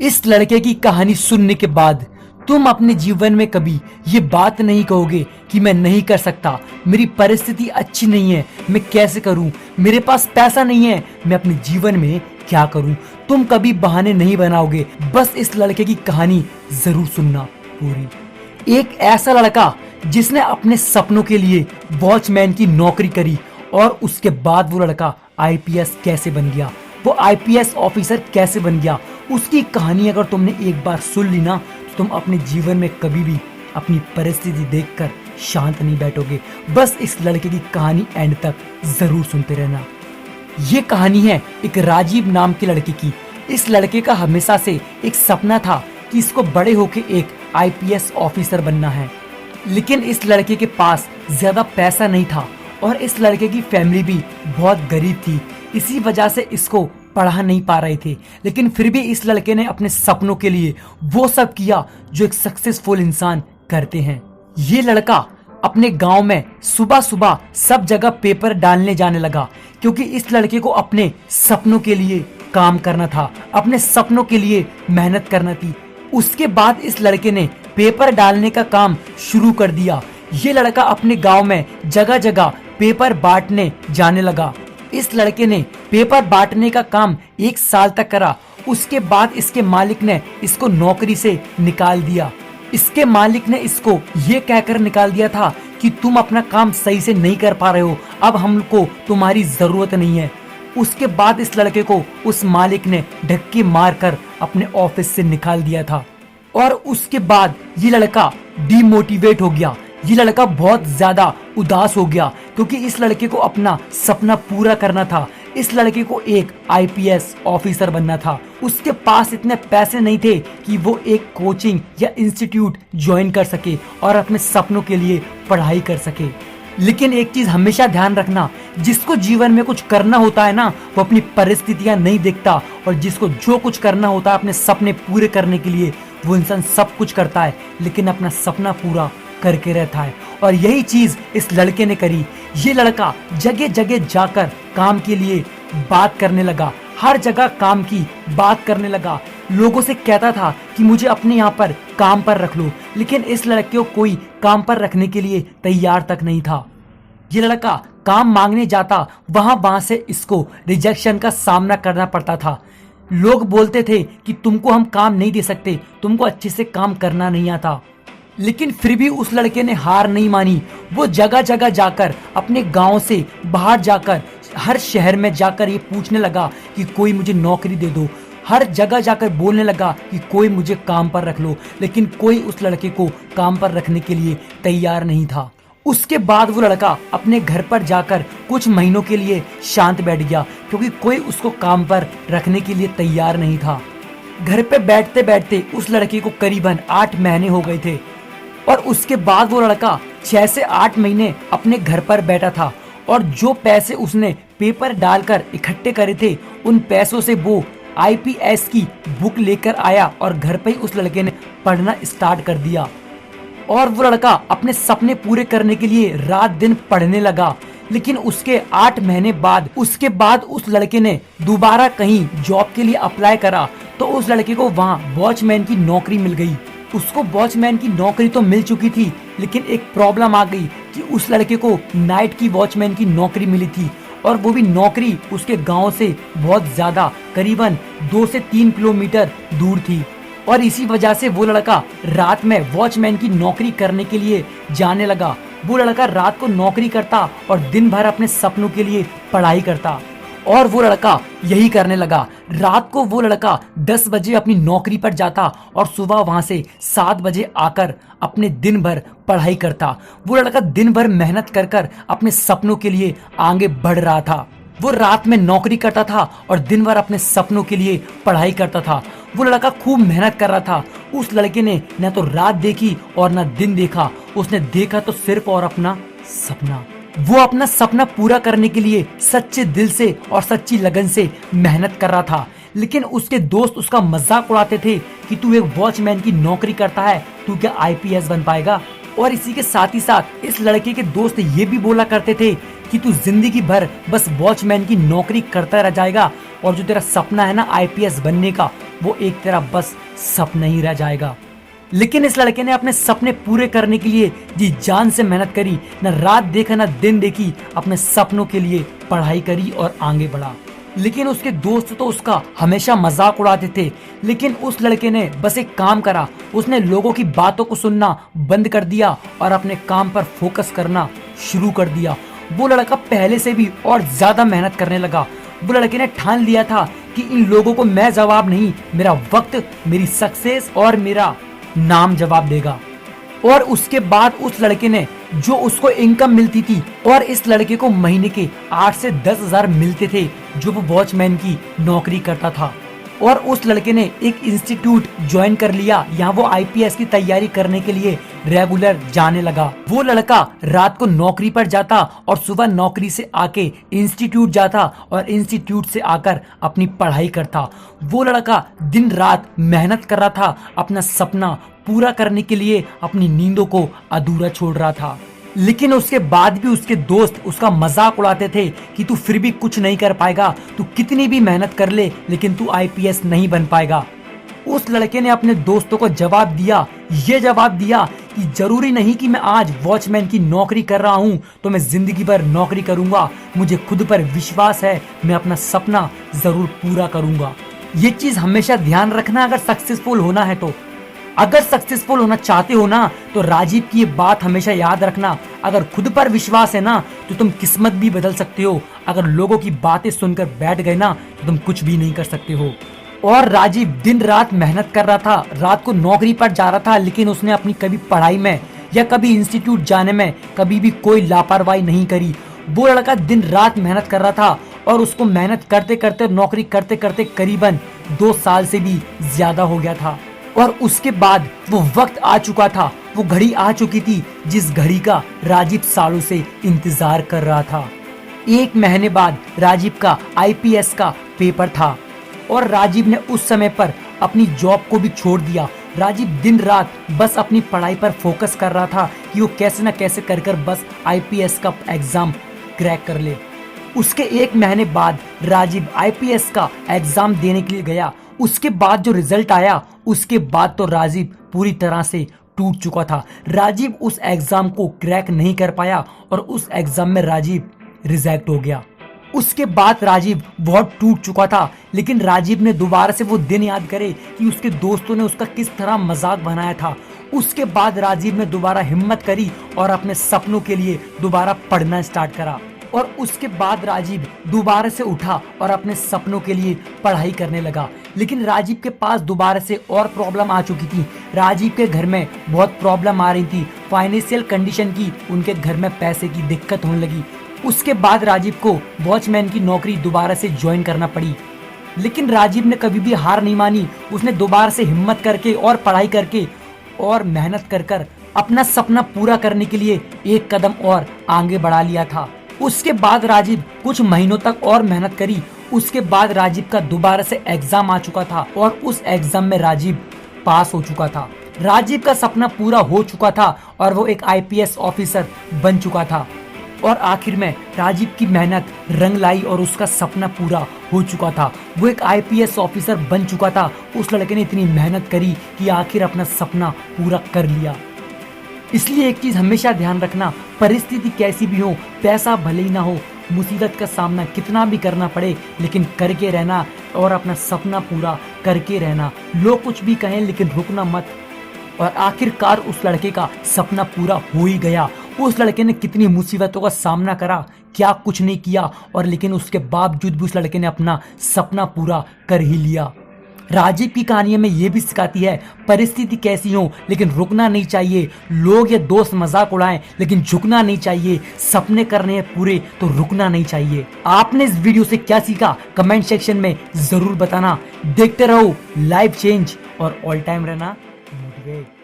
इस लड़के की कहानी सुनने के बाद तुम अपने जीवन में कभी ये बात नहीं कहोगे कि मैं नहीं कर सकता, मेरी परिस्थिति अच्छी नहीं है, मैं कैसे करूं, मेरे पास पैसा नहीं है, मैं अपने जीवन में क्या करूं। तुम कभी बहाने नहीं बनाओगे। बस इस लड़के की कहानी जरूर सुनना पूरी। एक ऐसा लड़का जिसने अपने सपनों के लिए वॉचमैन की नौकरी करी और उसके बाद वो लड़का आईपीएस कैसे बन गया, वो आईपीएस ऑफिसर कैसे बन गया, उसकी कहानी अगर तुमने एक बार सुन ली ना तो तुम अपने जीवन में कभी भी अपनी परिस्थिति देखकर शांत नहीं बैठोगे। बस इस लड़के की कहानी एंड तक जरूर सुनते रहना। ये कहानी है एक राजीव नाम के लड़के की। इस लड़के का हमेशा से एक सपना था कि इसको बड़े होके एक आईपीएस ऑफिसर बनना है, लेकिन इस लड़के के पास ज्यादा पैसा नहीं था और इस लड़के की फैमिली भी बहुत गरीब थी। इसी वजह से इसको पढ़ा नहीं पा रहे थे, लेकिन फिर भी इस लड़के ने अपने सपनों के लिए वो सब किया जो एक सक्सेसफुल इंसान करते हैं। ये लड़का अपने गांव में सुबह सुबह सब जगह पेपर डालने जाने लगा, क्योंकि इस लड़के को अपने सपनों के लिए काम करना था, अपने सपनों के लिए मेहनत करना थी। उसके बाद इस लड़के ने पेपर डालने का काम शुरू कर दिया। ये लड़का अपने गांव में जगह जगह पेपर बांटने जाने लगा। इस लड़के ने पेपर बांटने का काम 1 साल तक करा। उसके बाद इसके मालिक ने इसको नौकरी से निकाल दिया। इसके मालिक ने इसको ये कहकर निकाल दिया था कि तुम अपना काम सही से नहीं कर पा रहे हो, अब हमको तुम्हारी जरूरत नहीं है। उसके बाद इस लड़के को उस मालिक ने धक्के मारकर अपने ऑफिस से निकाल दिया था और उसके बाद ये लड़का डिमोटिवेट हो गया। ये लड़का बहुत ज्यादा उदास हो गया, क्योंकि इस लड़के को अपना सपना पूरा करना था। इस लड़के को एक आईपीएस ऑफिसर बनना था। उसके पास इतने पैसे नहीं थे कि वो एक कोचिंग या इंस्टीट्यूट ज्वाइन कर सके और अपने सपनों के लिए पढ़ाई कर सके। लेकिन एक चीज हमेशा ध्यान रखना, जिसको जीवन में कुछ करना होता है ना, वो अपनी परिस्थितियां नहीं देखता, और जिसको जो कुछ करना होता है अपने सपने पूरे करने के लिए, वो इंसान सब कुछ करता है लेकिन अपना सपना पूरा करके रहता है। और यही चीज इस लड़के ने करी। ये लड़का जगह जगह जाकर काम के लिए बात करने लगा, हर जगह काम की बात करने लगा। लोगों से कहता था कि मुझे अपने यहाँ पर काम पर रख लो, लेकिन इस लड़के को कोई काम पर रखने के लिए तैयार तक नहीं था। ये लड़का काम मांगने जाता, वहां से इसको रिजेक्शन का सामना करना पड़ता था। लोग बोलते थे कि तुमको हम काम नहीं दे सकते, तुमको अच्छे से काम करना नहीं आता। लेकिन फिर भी उस लड़के ने हार नहीं मानी। वो जगह जगह जाकर, अपने गांव से बाहर जाकर, हर शहर में जाकर ये पूछने लगा कि कोई मुझे नौकरी दे दो। हर जगह जाकर बोलने लगा कि कोई मुझे काम पर रख लो, लेकिन कोई उस लड़के को काम पर रखने के लिए तैयार नहीं था। उसके बाद वो लड़का अपने घर पर जाकर कुछ महीनों के लिए शांत बैठ गया, क्योंकि कोई उसको काम पर रखने के लिए तैयार नहीं था। घर पे बैठते बैठते उस लड़के को करीबन 8 महीने हो गए थे और उसके बाद वो लड़का 6 से 8 महीने अपने घर पर बैठा था और जो पैसे उसने पेपर डालकर इकट्ठे करे थे, उन पैसों से वो आईपीएस की बुक लेकर आया और घर पे ही उस लड़के ने पढ़ना स्टार्ट कर दिया। और वो लड़का अपने सपने पूरे करने के लिए रात दिन पढ़ने लगा। लेकिन उसके 8 महीने बाद उस लड़के ने दोबारा कहीं जॉब के लिए अप्लाई करा, तो उस लड़के को वहाँ वॉचमैन की नौकरी मिल गई। उसको वॉचमैन की नौकरी तो मिल चुकी थी, लेकिन एक प्रॉब्लम आ गई कि उस लड़के को नाइट की वॉचमैन की नौकरी मिली थी, और वो भी नौकरी उसके गांव से बहुत ज्यादा, करीबन 2 से 3 किलोमीटर दूर थी। और इसी वजह से वो लड़का रात में वॉचमैन की नौकरी करने के लिए जाने लगा। वो लड़का रात को नौकरी करता और दिन भर अपने सपनों के लिए पढ़ाई करता। और वो लड़का यही करने लगा। रात को वो लड़का 10 बजे अपनी नौकरी पर जाता और सुबह वहां से 7 बजे आकर अपने दिन भर पढ़ाई करता। वो लड़का दिन भर मेहनत कर कर अपने सपनों के लिए आगे बढ़ रहा था। वो रात में नौकरी करता था और दिन भर अपने सपनों के लिए पढ़ाई करता था। वो लड़का खूब मेहनत कर रहा था। उस लड़के ने न तो रात देखी और न दिन देखा, उसने देखा तो सिर्फ और अपना सपना। वो अपना सपना पूरा करने के लिए सच्चे दिल से और सच्ची लगन से मेहनत कर रहा था। लेकिन उसके दोस्त उसका मजाक उड़ाते थे कि तू एक वॉचमैन की नौकरी करता है, तू क्या आईपीएस बन पाएगा। और इसी के साथ ही साथ इस लड़के के दोस्त ये भी बोला करते थे कि तू जिंदगी भर बस वॉचमैन की नौकरी करता रह जाएगा और जो तेरा सपना है ना आईपीएस बनने का, वो एक तेरा बस सपना ही रह जाएगा। लेकिन इस लड़के ने अपने सपने पूरे करने के लिए जी जान से मेहनत करी, न रात देखा न दिन देखी, अपने सपनों के लिए पढ़ाई करी और आगे बढ़ा। लेकिन उसके दोस्त तो उसका हमेशा मजाक उड़ाते थे, लेकिन उस लड़के ने बस एक काम करा, उसने लोगों की बातों को सुनना बंद कर दिया और अपने काम पर फोकस करना शुरू कर दिया। वो लड़का पहले से भी और ज्यादा मेहनत करने लगा। वो लड़के ने ठान लिया था कि इन लोगों को मैं जवाब नहीं, मेरा वक्त, मेरी सक्सेस और मेरा नाम जवाब देगा। और उसके बाद उस लड़के ने जो उसको इनकम मिलती थी, और इस लड़के को महीने के 8 से 10 हजार मिलते थे जो वो वॉचमैन की नौकरी करता था। और उस लड़के ने एक इंस्टीट्यूट ज्वाइन कर लिया, यहाँ वो आईपीएस की तैयारी करने के लिए रेगुलर जाने लगा। वो लड़का रात को नौकरी पर जाता और सुबह नौकरी से आके इंस्टीट्यूट जाता और इंस्टीट्यूट से आकर अपनी पढ़ाई करता। वो लड़का दिन रात मेहनत कर रहा था, अपना सपना पूरा करने के लिए अपनी नींदों को अधूरा छोड़ रहा था। लेकिन उसके बाद भी उसके दोस्त उसका मजाक उड़ाते थे कि तू फिर भी कुछ नहीं कर पाएगा, तू कितनी भी मेहनत कर ले लेकिन तू आईपीएस नहीं बन पाएगा। उस लड़के ने अपने दोस्तों को जवाब दिया, ये जवाब दिया कि जरूरी नहीं कि मैं आज वॉचमैन की नौकरी कर रहा हूँ तो मैं जिंदगी भर नौकरी करूंगा, मुझे खुद पर विश्वास है, मैं अपना सपना जरूर पूरा करूंगा। ये चीज हमेशा ध्यान रखना अगर सक्सेसफुल होना है तो। अगर सक्सेसफुल होना चाहते हो ना तो राजीव की ये बात हमेशा याद रखना, अगर खुद पर विश्वास है ना तो तुम किस्मत भी बदल सकते हो, अगर लोगों की बातें सुनकर बैठ गए ना तो तुम कुछ भी नहीं कर सकते हो। और राजीव दिन रात मेहनत कर रहा था, रात को नौकरी पर जा रहा था, लेकिन उसने अपनी कभी पढ़ाई में या कभी इंस्टीट्यूट जाने में कभी भी कोई लापरवाही नहीं करी। वो लड़का दिन रात मेहनत कर रहा था और उसको मेहनत करते करते, नौकरी करते करते करीबन 2 साल से भी ज्यादा हो गया था। और उसके बाद वो वक्त आ चुका था, वो घड़ी आ चुकी थी जिस घड़ी का राजीव सालों से इंतजार कर रहा था। 1 महीने बाद राजीव का आईपीएस का पेपर था और राजीव ने उस समय पर अपनी जॉब को भी छोड़ दिया। राजीव दिन रात बस अपनी पढ़ाई पर फोकस कर रहा था कि वो कैसे न कैसे कर कर बस आईपीएस का एग्जाम क्रैक कर ले। उसके 1 महीने बाद राजीव आईपीएस का एग्जाम देने के लिए गया। उसके बाद जो रिजल्ट आया, उसके बाद तो राजीव पूरी तरह से टूट चुका था। राजीव उस एग्जाम को क्रैक नहीं कर पाया और उस एग्जाम में राजीव रिजेक्ट हो गया। उसके बाद राजीव बहुत टूट चुका था, लेकिन राजीव ने दोबारा से वो दिन याद करे कि उसके दोस्तों ने उसका किस तरह मजाक बनाया था। उसके बाद राजीव ने दोबारा हिम्मत करी और अपने सपनों के लिए दोबारा पढ़ना स्टार्ट करा। और उसके बाद राजीव दोबारा से उठा और अपने सपनों के लिए पढ़ाई करने लगा। लेकिन राजीव के पास दोबारा से और प्रॉब्लम आ चुकी थी। राजीव के घर में बहुत प्रॉब्लम आ रही थी, फाइनेंशियल कंडीशन की, उनके घर में पैसे की दिक्कत होने लगी। उसके बाद राजीव को वॉचमैन की नौकरी दोबारा से ज्वाइन करना पड़ी। लेकिन राजीव ने कभी भी हार नहीं मानी, उसने दोबारा से हिम्मत करके और पढ़ाई करके और मेहनत कर कर अपना सपना पूरा करने के लिए एक कदम और आगे बढ़ा लिया था। उसके बाद राजीव कुछ महीनों तक और मेहनत करी। उसके बाद राजीव का दोबारा से एग्जाम आ चुका था और उस एग्जाम में राजीव पास हो चुका था। राजीव का सपना पूरा हो चुका था और वो एक आईपीएस ऑफिसर बन चुका था। और आखिर में राजीव की मेहनत रंग लाई और उसका सपना पूरा हो चुका था। वो एक आईपीएस ऑफिसर बन चुका था। उस लड़के ने इतनी मेहनत करी कि आखिर अपना सपना पूरा कर लिया। इसलिए एक चीज हमेशा ध्यान रखना, परिस्थिति कैसी भी हो, पैसा भले ही ना हो, मुसीबत का सामना कितना भी करना पड़े, लेकिन करके रहना और अपना सपना पूरा करके रहना। लोग कुछ भी कहें लेकिन रुकना मत। और आखिरकार उस लड़के का सपना पूरा हो ही गया। उस लड़के ने कितनी मुसीबतों का सामना करा, क्या कुछ नहीं किया, और लेकिन उसके बावजूद भी उस लड़के ने अपना सपना पूरा कर ही लिया। राजीव की कहानी में ये भी सिखाती है, परिस्थिति कैसी हो लेकिन रुकना नहीं चाहिए। लोग या दोस्त मजाक उड़ाएं लेकिन झुकना नहीं चाहिए। सपने करने हैं पूरे तो रुकना नहीं चाहिए। आपने इस वीडियो से क्या सीखा कमेंट सेक्शन में जरूर बताना। देखते रहो लाइफ चेंज और ऑल टाइम रहना मोटिवेट।